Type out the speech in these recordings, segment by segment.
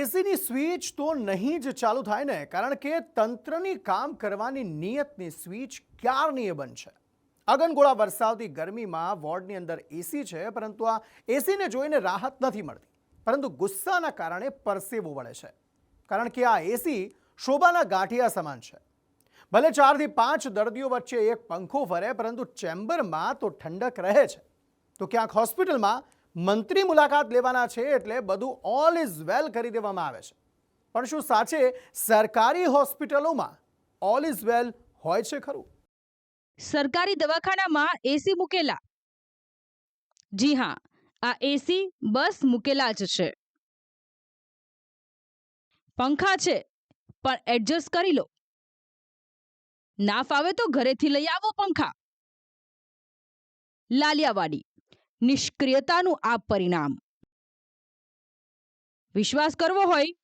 એસીની switch તો નહીં જ ચાલુ થાય ને, કારણ કે તંત્રની કામ કરવાની નિયતની સ્વિચ ક્યારની એ બંધ છે. અગનગોળા વરસાવતી ગરમીમાં વોર્ડની અંદર એસી છે, પરંતુ આ એસીને જોઈને રાહત નથી મળતી, પરંતુ ગુસ્સાના કારણે પરસેવો વળે છે. કારણ કે આ એસી શોભાના ગાંઠિયા સમાન છે. ભલે 4 થી 5 દર્દીઓ વચ્ચે એક પંખો ફરે, પરંતુ ચેમ્બરમાં તો ઠંડક રહે છે. તો ક્યાંક હોસ્પિટલમાં મંત્રી મુલાકાત લેવાના છે એટલે બધું ઓલ ઇઝ વેલ કરી દેવામાં આવે છે. પણ શું સાચે સરકારી હોસ્પિટલોમાં ઓલ ઇઝ વેલ હોય છે ખરું? સરકારી દવાખાનામાં એસી મૂકેલા? જી હા, આ એસી બસ મૂકેલા જ છે. પંખા છે, પણ એડજસ્ટ કરી લો. ના ફાવે તો ઘરેથી લઈ આવો પંખા. લાલિયાવાડી, નિષ્ક્રિયતાનું આ પરિણામ. વિશ્વાસ કરવો હોય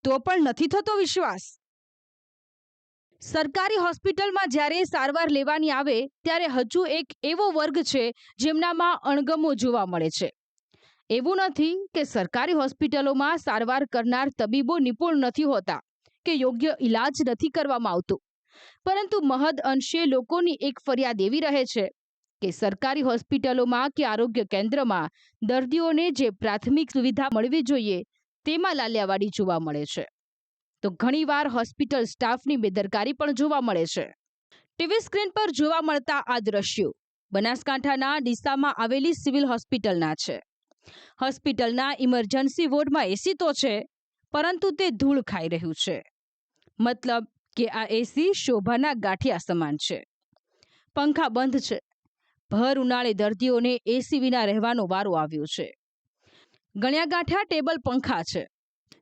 તો પણ નથી થતો વિશ્વાસ. સરકારી હોસ્પિટલમાં જ્યારે સારવાર લેવાની આવે ત્યારે હજુ એક એવો વર્ગ છે જેમનામાં અણગમો જોવા મળે છે. એવું નથી કે સરકારી હોસ્પિટલોમાં સારવાર કરનાર તબીબો નિપુણ નથી હોતા કે યોગ્ય ઈલાજ નથી કરવામાં આવતો, પરંતુ મહદ અંશે લોકોની એક ફરિયાદ એવી રહે છે કે સરકારી હોસ્પિટલોમાં કે આરોગ્ય કેન્દ્રમાં દર્દીઓને જે પ્રાથમિક સુવિધા મળવી જોઈએ તેમાં લાલિયાવાડી જોવા મળે છે. તો ઘણીવાર હોસ્પિટલ સ્ટાફની બેદરકારી પણ જોવા મળે છે. ટીવી સ્ક્રીન પર જોવા મળતા આ દ્રશ્યો બનાસકાંઠાના ડીસામાં આવેલી સિવિલ હોસ્પિટલના છે. હોસ્પિટલના ઇમરજન્સી વોર્ડમાં એસી તો છે, પરંતુ તે ધૂળ ખાઈ રહ્યું છે. મતલબ કે આ એસી શોભાના ગાંઠિયા સમાન છે. પંખા બંધ છે. ભર ઉનાળે દર્દીઓને એસી વિના રહેવાનો વારો આવ્યો છે. ગણ્યા ગાંઠ્યા ટેબલ પંખા છે,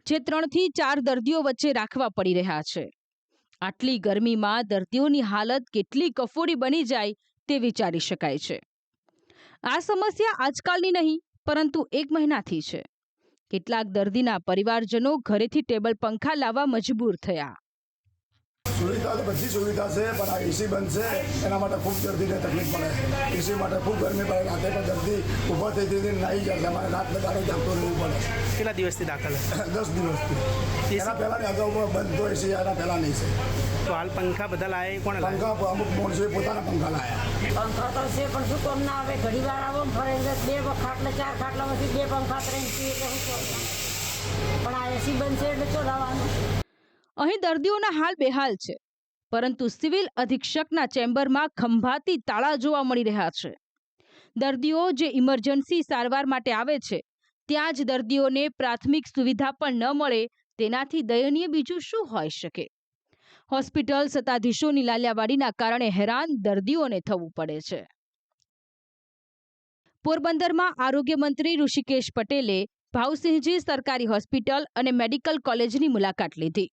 જે 3 થી 4 દર્દીઓ વચ્ચે રાખવા પડી રહ્યા છે. આટલી ગરમીમાં દર્દીઓની હાલત કેટલી કફોડી બની જાય તે વિચારી શકાય છે. આ સમસ્યા આજકાલની નહીં, પરંતુ 1 મહિનાથી છે. કેટલાક દર્દીના પરિવારજનો ઘરેથી ટેબલ પંખા લાવવા મજબૂર થયા. સુવિધા તો બધી સુવિધા છે, પણ આ એસી બંધ છે એના માટે ખૂબ દર્દીને તકલીફ પડે. એસી માટે ખૂબ ગરમી પડે. રાતે પણ દર્દી ઊભો થઈ નાહી જાય છે. અમારે રાત દાડે જાગતો રહેવું પડે. કેટલા દિવસથી દાખલ છે? 10 દિવસથી. એના પહેલાંની અગાઉ બંધ તો એસી એના પહેલાં નહીં છે. તો હાલ પંખા બધા લાયા? કોણે લાયા? પંખા અમુક માણસોએ પોતાના પંખા લાયા. પંખા તો છે, પણ શું કોમ ના આવે? ઘડી વાર આવો ફરે 2 ખાટલા 4 ખાટલામાંથી 2 પંખા 3 એટલે શું પણ આ એસી બંધ છે એટલે શું લાવવાનું? અહીં દર્દીઓના હાલ બેહાલ છે, પરંતુ સિવિલ અધિક્ષકના ચેમ્બરમાં ખંભાતી તાળા જોવા મળી રહ્યા છે. દર્દીઓ જે ઇમરજન્સી સારવાર માટે આવે છે ત્યાં જ દર્દીઓને પ્રાથમિક સુવિધા પણ ન મળે, તેનાથી દયનીય બીજું શું હોઈ શકે? હોસ્પિટલ સત્તાધીશોની લાલિયાવાડીના કારણે હેરાન દર્દીઓને થવું પડે છે. પોરબંદરમાં આરોગ્ય મંત્રી ઋષિકેશ પટેલે ભાવસિંહજી સરકારી હોસ્પિટલ અને મેડિકલ કોલેજની મુલાકાત લીધી.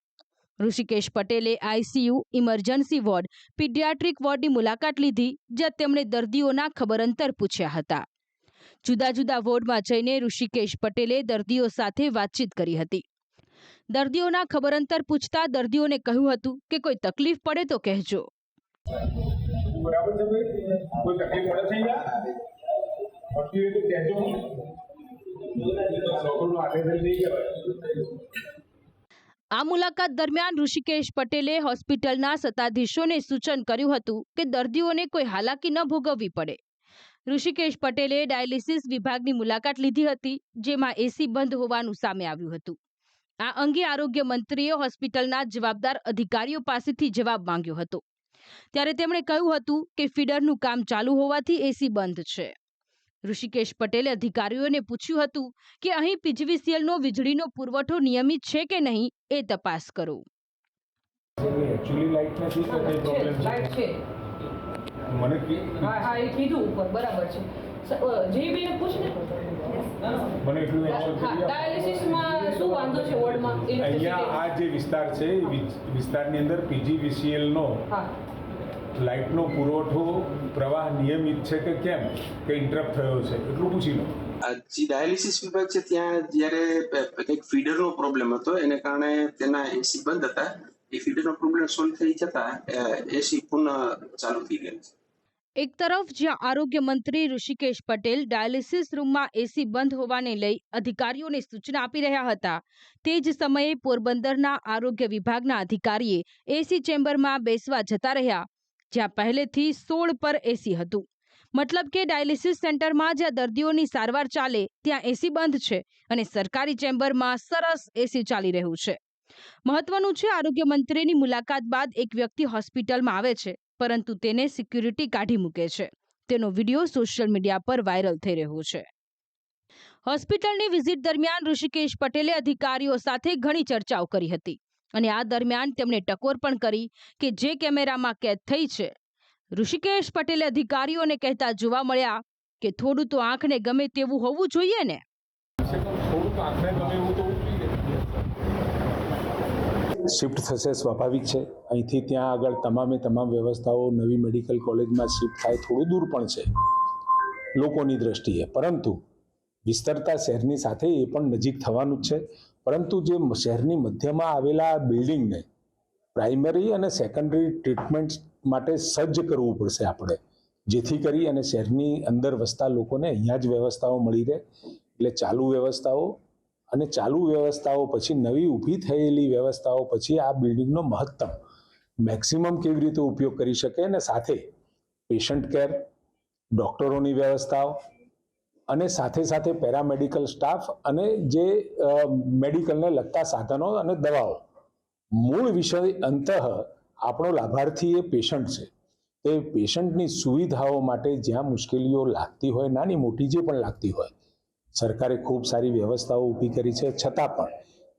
ઋષિકેશ પટેલે આઈસીયુ, ઇમરજન્સી વોર્ડ, પીડિયાટ્રિક વોર્ડની મુલાકાત લીધી, જ્યાં તેમણે દર્દીઓના ખબરઅંતર પૂછ્યા હતા. જુદા જુદા વોર્ડમાં જઈને ઋષિકેશ પટેલે દર્દીઓ સાથે વાતચીત કરી હતી. દર્દીઓના ખબરઅંતર પૂછતા દર્દીઓને કહ્યું હતું કે કોઈ તકલીફ પડે તો કહેજો. બરાબર છે ભાઈ, કોઈ તકલીફ પડે છે અહીંયા બાકી તો કહેજો. લોકોનું આવેદન નહીં કહેવાય. આ મુલાકાત દરમિયાન ઋષિકેશ પટેલે હોસ્પિટલના સત્તાધીશોને સૂચન કર્યું હતું કે દર્દીઓને કોઈ હાલાકી ન ભોગવવી પડે. ઋષિકેશ પટેલે ડાયાલિસિસ વિભાગની મુલાકાત લીધી હતી, જેમાં એસી બંધ હોવાનું સામે આવ્યું હતું. આ અંગે આરોગ્ય મંત્રીએ હોસ્પિટલના જવાબદાર અધિકારીઓ પાસેથી જવાબ માંગ્યો હતો. ત્યારે તેમણે કહ્યું હતું કે ફીડરનું કામ ચાલુ હોવાથી એસી બંધ છે. ઋષિકેશ પટેલે અધિકારીઓને પૂછ્યું હતું કે અહીં પીજીવીસીએલનો વીજળીનો પુરવઠો નિયમિત છે કે નહીં એ તપાસ કરો. એક્ચ્યુઅલી લાઈટ નથી તો કઈ પ્રોબ્લેમ છે? મને હા એ કીધું ઉપર બરાબર છે. જીબીને પૂછ ને. મને એટલું ડાયાલિસિસમાં શું વાંધો છે વોર્ડમાં? અહીંયા આ જે વિસ્તાર છે વિસ્તારની અંદર પીજીવીસીએલનો લાઇટનો પુરવઠો પ્રવાહ નિયમિત છે કે કેમ, કે ઇન્ટરપ્ટ થયો છે, એટલું પૂછી લો. જે ડાયાલિસિસ વિભાગ છે ત્યાં જ્યારે કંઈક ફીડરનો પ્રોબ્લેમ હતો, એને કારણે તેના એસી બંધ હતા. એ ફીડરનો પ્રોબ્લેમ સોલ્વ થઈ જતા એસી પુનઃ ચાલુ થઈ ગયા છે. એક તરફ જ્યાં આરોગ્ય મંત્રી ઋષિકેશ પટેલ ડાયાલિસિસ રૂમમાં એસી બંધ હોવાને લઈ અધિકારીઓને સૂચના આપી રહ્યા હતા, તે જ સમયે પોરબંદરના આરોગ્ય વિભાગના અધિકારીએ એસી ચેમ્બરમાં બેસવા જતા રહ્યા, જ્યાં પહેલેથી 16 પર એસી હતું. મતલબ કે ડાયાલિસિસ સેન્ટરમાં જ્યાં દર્દીઓની સારવાર ચાલે ત્યાં એસી બંધ છે અને સરકારી ચેમ્બરમાં સરસ એસી ચાલી રહ્યું છે. મહત્વનું છે, આરોગ્ય મંત્રીની મુલાકાત બાદ એક વ્યક્તિ હોસ્પિટલમાં આવે છે, પરંતુ તેને સિક્યુરિટી કાઢી મૂકે છે. તેનો વિડીયો સોશિયલ મીડિયા પર વાયરલ થઈ રહ્યો છે. હોસ્પિટલની વિઝિટ દરમિયાન ઋષિકેશ પટેલે અધિકારીઓ સાથે ઘણી ચર્ચાઓ કરી હતી અને આ દરમિયાન તેમણે ટકોર પણ કરી કે જે કેમેરામાં કેદ થઈ છે. ઋષિકેશ પટેલે અધિકારીઓને કહેતા જોવા મળ્યા કે થોડું તો આંખને ગમે તેવું હોવું જોઈએ ને. શિફ્ટ થશે, સ્વાભાવિક છે. અહીંથી ત્યાં આગળ તમામ વ્યવસ્થાઓ નવી મેડિકલ કોલેજમાં શિફ્ટ થાય, થોડું દૂર પણ છે લોકોની દ્રષ્ટિએ, પરંતુ વિસ્તરતા શહેરની સાથે એ પણ નજીક થવાનું જ છે. પરંતુ જે શહેરની મધ્યમાં આવેલા બિલ્ડિંગને પ્રાઇમરી અને સેકન્ડરી ટ્રીટમેન્ટ માટે સજ્જ કરવું પડશે આપણે, જેથી કરી અને શહેરની અંદર વસતા લોકોને અહીંયા જ વ્યવસ્થાઓ મળી રહે. એટલે ચાલુ વ્યવસ્થાઓ પછી નવી ઊભી થયેલી વ્યવસ્થાઓ પછી આ બિલ્ડિંગનો મહત્તમ મેક્સિમમ કેવી રીતે ઉપયોગ કરી શકે અને સાથે પેશન્ટ કેર, ડૉક્ટરોની વ્યવસ્થાઓ અને સાથે પેરામેડિકલ સ્ટાફ અને જે મેડિકલને લગતા સાધનો અને દવાઓ. મૂળ વિષય અંતઃ આપણો લાભાર્થી એ પેશન્ટ છે. તે પેશન્ટની સુવિધાઓ માટે જ્યાં મુશ્કેલીઓ લાગતી હોય, નાની મોટી જે પણ લાગતી હોય, સરકારે ખૂબ સારી વ્યવસ્થાઓ ઊભી કરી છે. છતાં પણ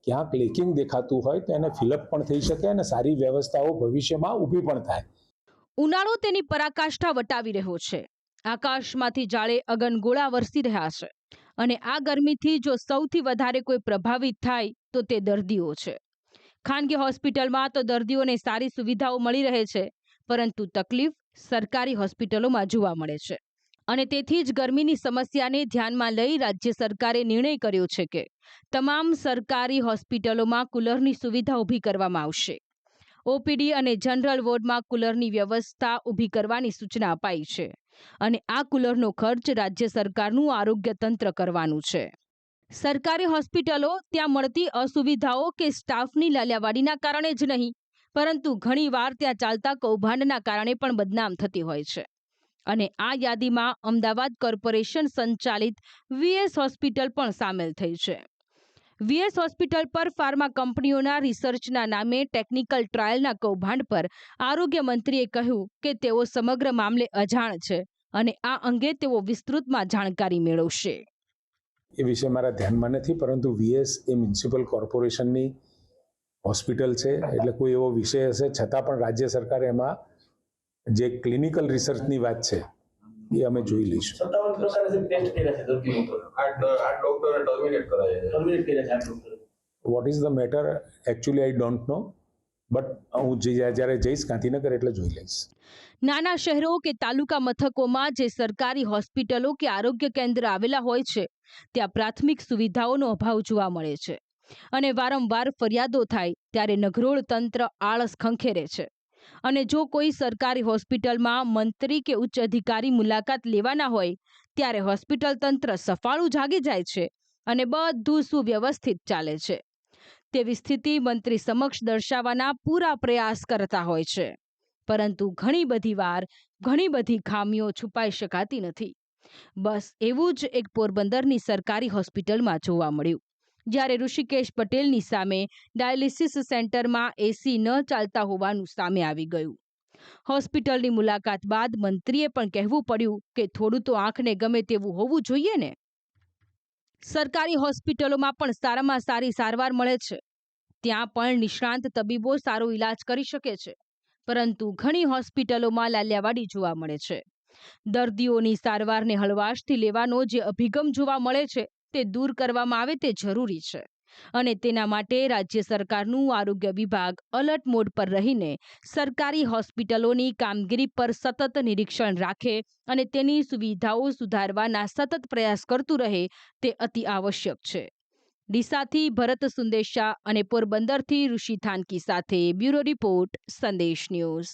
ક્યાંક લેકિંગ દેખાતું હોય તો એને ફિલઅપ પણ થઈ શકે અને સારી વ્યવસ્થાઓ ભવિષ્યમાં ઊભી પણ થાય. ઉનાળો તેની પરાકાષ્ઠા વટાવી રહ્યો છે. આકાશમાંથી જાળે અગનગોળા વરસી રહ્યા છે અને આ ગરમીથી જો સૌથી વધારે કોઈ પ્રભાવિત થાય તો તે દર્દીઓ છે. ખાનગી હોસ્પિટલમાં તો દર્દીઓને સારી સુવિધાઓ મળી રહે છે, પરંતુ તકલીફ સરકારી હોસ્પિટલોમાં જોવા મળે છે. અને તેથી જ ગરમીની સમસ્યાને ધ્યાનમાં લઈ રાજ્ય સરકારે નિર્ણય કર્યો છે કે તમામ સરકારી હોસ્પિટલોમાં કુલરની સુવિધા ઊભી કરવામાં આવશે. ઓપીડી અને જનરલ વોર્ડમાં કુલરની વ્યવસ્થા ઊભી કરવાની સૂચના અપાઈ છે અને આ કુલરનો ખર્ચ રાજ્ય સરકારનું આરોગ્ય તંત્ર કરવાનું છે. સરકારી હોસ્પિટલો ત્યાં મળતી અસુવિધાઓ કે સ્ટાફની લાલિયાવાડીના કારણે જ નહીં, પરંતુ ઘણીવાર ત્યાં ચાલતા કૌભાંડના કારણે પણ બદનામ થતી હોય છે. અને આ યાદીમાં અમદાવાદ કોર્પોરેશન સંચાલિત વીએસ હોસ્પિટલ પણ સામેલ થઈ છે. વીએસ હોસ્પિટલ પર ફાર્મા કંપનીઓના રિસર્ચના નામે ટેકનિકલ ટ્રાયલના કૌભાંડ પર આરોગ્ય મંત્રીએ કહ્યું કે તેઓ સમગ્ર મામલે અજાણ છે અને આ અંગે તેઓ વિસ્તૃતમાં જાણકારી મેળવશે. એ વિશે મારા ધ્યાનમાં નથી, પરંતુ વીએસ એ મ્યુનિસિપલ કોર્પોરેશનની હોસ્પિટલ છે, એટલે કોઈ એવો વિષય હશે. છતાં પણ રાજ્ય સરકારે એમાં જે ક્લિનિકલ રિસર્ચની વાત છે એ અમે જોઈ લઈશું. What is the matter actually I don't know, but હું જ્યારે જઈશ ગાંધીનગર એટલે જોઈ લઈશ. નાના શહેરો કે તાલુકા મથકોમાં જે સરકારી હોસ્પિટલો કે આરોગ્ય કેન્દ્ર આવેલા હોય છે ત્યાં પ્રાથમિક સુવિધાઓનો અભાવ જોવા મળે છે અને વારંવાર ફરિયાદો થાય ત્યારે નઘરોળ તંત્ર આળસ ખંખેરે છે. અને જો કોઈ સરકારી હોસ્પિટલમાં મંત્રી કે ઉચ્ચ અધિકારી મુલાકાત લેવાના હોય ત્યારે હોસ્પિટલ તંત્ર સફાળું જાગી જાય છે અને બધું સુવ્યવસ્થિત ચાલે છે તેવી સ્થિતિ મંત્રી સમક્ષ દર્શાવવાના પૂરા પ્રયાસ કરતા હોય છે. પરંતુ ઘણી બધી વાર ઘણી બધી ખામીઓ છુપાઈ શકાતી નથી. બસ એવું જ એક પોરબંદરની સરકારી હોસ્પિટલમાં જોવા મળ્યું, જ્યારે ઋષિકેશ પટેલની સામે ડાયાલિસિસ સેન્ટરમાં એસી ન ચાલતા હોવાનું સામે આવી ગયું. હોસ્પિટલની મુલાકાત બાદ મંત્રીએ પણ કહેવું પડ્યું કે થોડું તો આંખને ગમે તેવું હોવું જોઈએ ને. સરકારી હોસ્પિટલોમાં પણ સારામાં સારી સારવાર મળે છે. ત્યાં પણ નિષ્ણાંત તબીબો સારો ઈલાજ કરી શકે છે, પરંતુ ઘણી હોસ્પિટલોમાં લાલિયાવાડી જોવા મળે છે. દર્દીઓની સારવારને હળવાશથી લેવાનો જે અભિગમ જોવા મળે છે તે દૂર કરવામાં આવે તે જરૂરી છે અને તેના માટે રાજ્ય સરકારનું આરોગ્ય વિભાગ અલર્ટ મોડ પર રહીને સરકારી હોસ્પિટલોની કામગીરી પર સતત નિરીક્ષણ રાખે અને તેની સુવિધાઓ સુધારવાના સતત પ્રયાસ કરતું રહે તે અતિ આવશ્યક છે. ડીસાથી ભરત સુંદેશા અને પોરબંદરથી ઋષિ થાનકી સાથે બ્યુરો રિપોર્ટ, સંદેશ ન્યૂઝ.